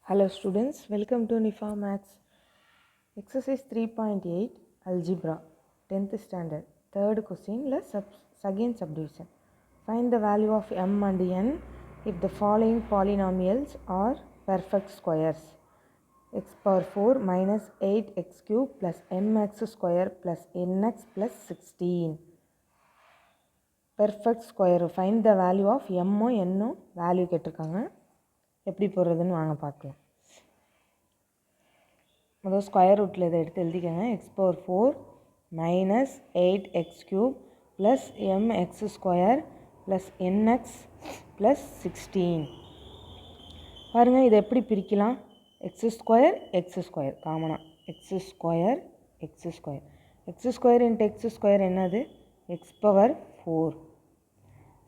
Hello students, welcome to Nifa Maths. Exercise 3.8 Algebra 10th standard. Third question, second subdivision. Find the value of m and n if the following polynomials are perfect squares. X power 4 minus 8x cube plus mx square plus nx plus 16. Perfect square. Find the value of m o n o value கேட்டிருக்காங்க. எப்படி போடுறதுன்னு வாங்க பார்க்கலாம். முதல் square ரூட்டில் இதை எடுத்து எழுதிக்கங்க. X power 4 minus 8x cube plus mx square plus nx plus 16. பாருங்கள், இதை எப்படி பிரிக்கலாம்? எக்ஸ் ஸ்கொயர் காமனாக x square into x square என்னது? X power 4.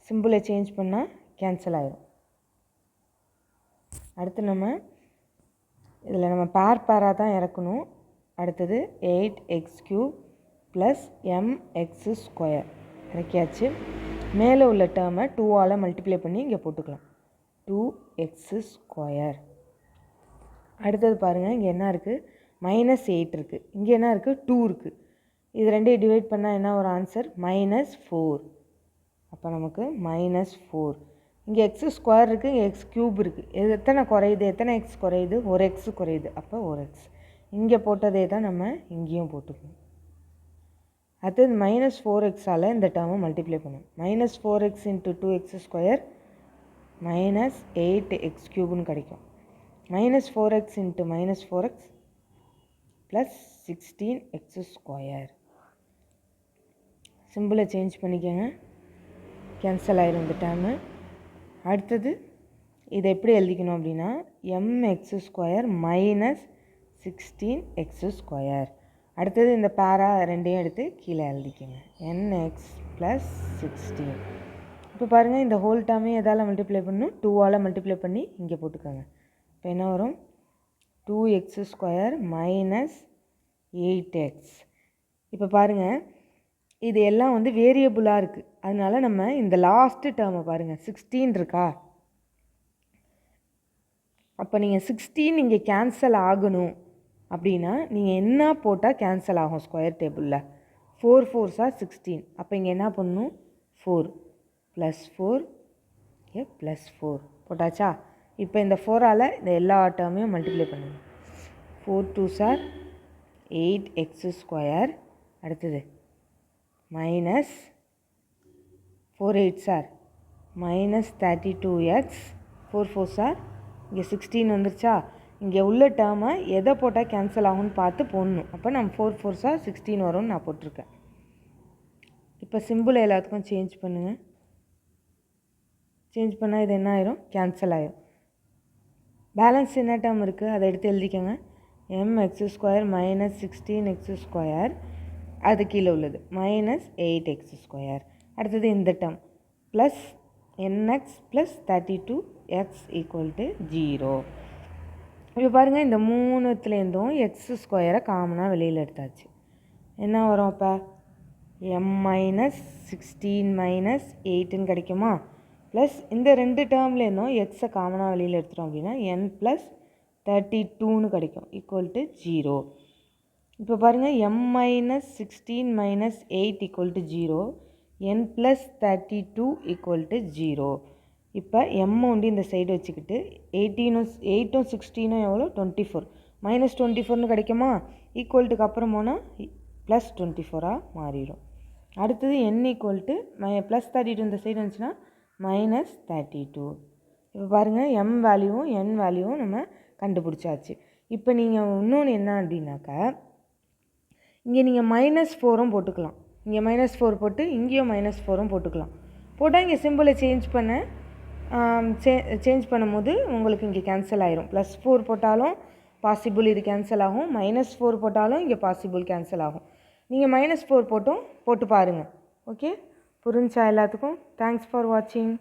சிம்பிளை சேஞ்ச் பண்ணால் கேன்சல் ஆகிடும். அடுத்து இதில் நம்ம பேராக தான் இறக்கணும். அடுத்தது 8x cube plus mx square இறக்கியாச்சு. மேலே உள்ள டேர்மை 2ஆல் மல்டிப்ளை பண்ணி இங்கே போட்டுக்கலாம். 2x square. அடுத்தது பாருங்கள், இங்கே என்ன இருக்குது? -8 இருக்குது. இங்கே என்ன இருக்குது? 2 இருக்குது. இது ரெண்டையும் டிவைட் பண்ணால் என்ன ஒரு ஆன்சர்? -4. அப்போ நமக்கு -4. இங்கே எக்ஸ் ஸ்கொயர் இருக்குது, இங்கே எக்ஸ் க்யூப் இருக்குது. இது எத்தனை குறையுது? எத்தனை எக்ஸ் குறையுது? ஒரு எக்ஸ் குறையுது. அப்போ ஒரு எக்ஸ். இங்கே போட்டதே தான் நம்ம இங்கேயும் போட்டுக்கணும். அடுத்தது -4xஆல் இந்த டேர்மை மல்டிப்ளை பண்ணணும். -4x into 2x square -8x க்யூப்னு கிடைக்கும். -4x into -4x plus 16x square. சிம்பிளை சேஞ்ச் பண்ணிக்கோங்க, கேன்சல் ஆயிரும் இந்த டேர்மு. அடுத்தது இதை எப்படி எழுதிக்கணும் அப்படின்னா mx square minus 16x square. அடுத்தது இந்த பேரா ரெண்டையும் எடுத்து கீழே எழுதிக்கோங்க. nx plus 16. இப்போ பாருங்கள், இந்த ஹோல் டேர்மையும் எதால் மல்டிப்ளை பண்ணணும்? 2ஆல் மல்டிப்ளை பண்ணி இங்கே போட்டுக்கோங்க. இப்போ என்ன வரும்? 2x square minus 8x. இப்போ பாருங்கள், இது எல்லாம் வேரியபுளாக இருக்குது. அதனால் நம்ம இந்த லாஸ்ட்டு டேர்மை பாருங்கள், 16 இருக்கா? அப்போ நீங்கள் 16 இங்கே கேன்சல் ஆகணும் அப்படின்னா நீங்கள் என்ன போட்டால் கேன்சல் ஆகும்? ஸ்கொயர் டேபிளில் 4 4s are 16. அப்போ இங்கே என்ன பண்ணணும்? 4 ப்ளஸ் 4 ப்ளஸ் 4 போட்டாச்சா? இப்போ இந்த 4ஆல் இந்த எல்லா டேர்மையும் மல்டிப்ளை பண்ணுங்கள். 4 2s are 8x ஸ்கொயர். அடுத்தது minus 4 8s are minus 32x. 4 4s are இங்கே 16 வந்துருச்சா? இங்கே உள்ள டேர்மை எதை போட்டால் கேன்சல் ஆகும்னு பார்த்து போடணும். அப்போ நம்ம 4 4s are 16 வரும்னு நான் போட்டிருக்கேன். இப்போ சிம்பிள் எல்லாத்துக்கும் சேஞ்ச் பண்ணுங்கள். சேஞ்ச் பண்ணால் இது என்ன ஆயிரும்? கேன்சல் ஆயிரும். பேலன்ஸ் என்ன டேர்ம் இருக்குது அதை எடுத்து எழுதிக்கோங்க. mx square minus 16x square, அது கீழே உள்ளது மைனஸ் 8x ஸ்கொயர். அடுத்தது இந்த term plus nx plus 32x equal to 0. இப்போ பாருங்கள், இந்த மூணுத்துலேருந்தும் எக்ஸ் ஸ்கொயரை காமனாக வெளியில் எடுத்தாச்சு. என்ன வரும்? அப்போ m-16 மைனஸ் 8ன்னு கிடைக்குமா? ப்ளஸ் இந்த ரெண்டு டேர்ம்லேருந்தும் எக்ஸை காமனாக வெளியில் எடுத்துட்டோம் அப்படின்னா n ப்ளஸ் 32ன்னு கிடைக்கும் ஈக்குவல் டு 0. இப்போ பாருங்கள், m-16 minus 8 equal to 0, n plus 32 equal to 0. இப்போ m இந்த சைடு வச்சுக்கிட்டு 8ம் 16ம் எவ்வளோ? 24. மைனஸ் 24ன்னு கிடைக்குமா? ஈக்குவல்ட்டுக்கு அப்புறம் போனால் ப்ளஸ் 24ஆக மாறிடும். அடுத்தது n ஈக்குவல் டு ப்ளஸ் 32 இந்த சைடு வந்துச்சுன்னா மைனஸ் 32. இப்போ பாருங்கள், m வேல்யூவும் n வேல்யூவும் நம்ம கண்டுபிடிச்சாச்சு. இப்போ நீங்கள் இன்னொன்று என்ன அப்படின்னாக்கா, இங்கே நீங்கள் -4ம் போட்டுக்கலாம். இங்கே -4 போட்டு இங்கேயும் -4ம் போட்டுக்கலாம். போட்டால் இங்கே சிம்பிளை சேஞ்ச் பண்ணும்போது உங்களுக்கு இங்கே கேன்சல் ஆயிரும். +4 போட்டாலும் பாசிபிள் இது கேன்சல் ஆகும், -4 போட்டாலும் இங்கே பாசிபிள் கேன்சல் ஆகும். நீங்கள் -4 போட்டு பாருங்கள். ஓகே, புரிஞ்சா எல்லாத்துக்கும்? தேங்க்ஸ் ஃபார் வாட்சிங்.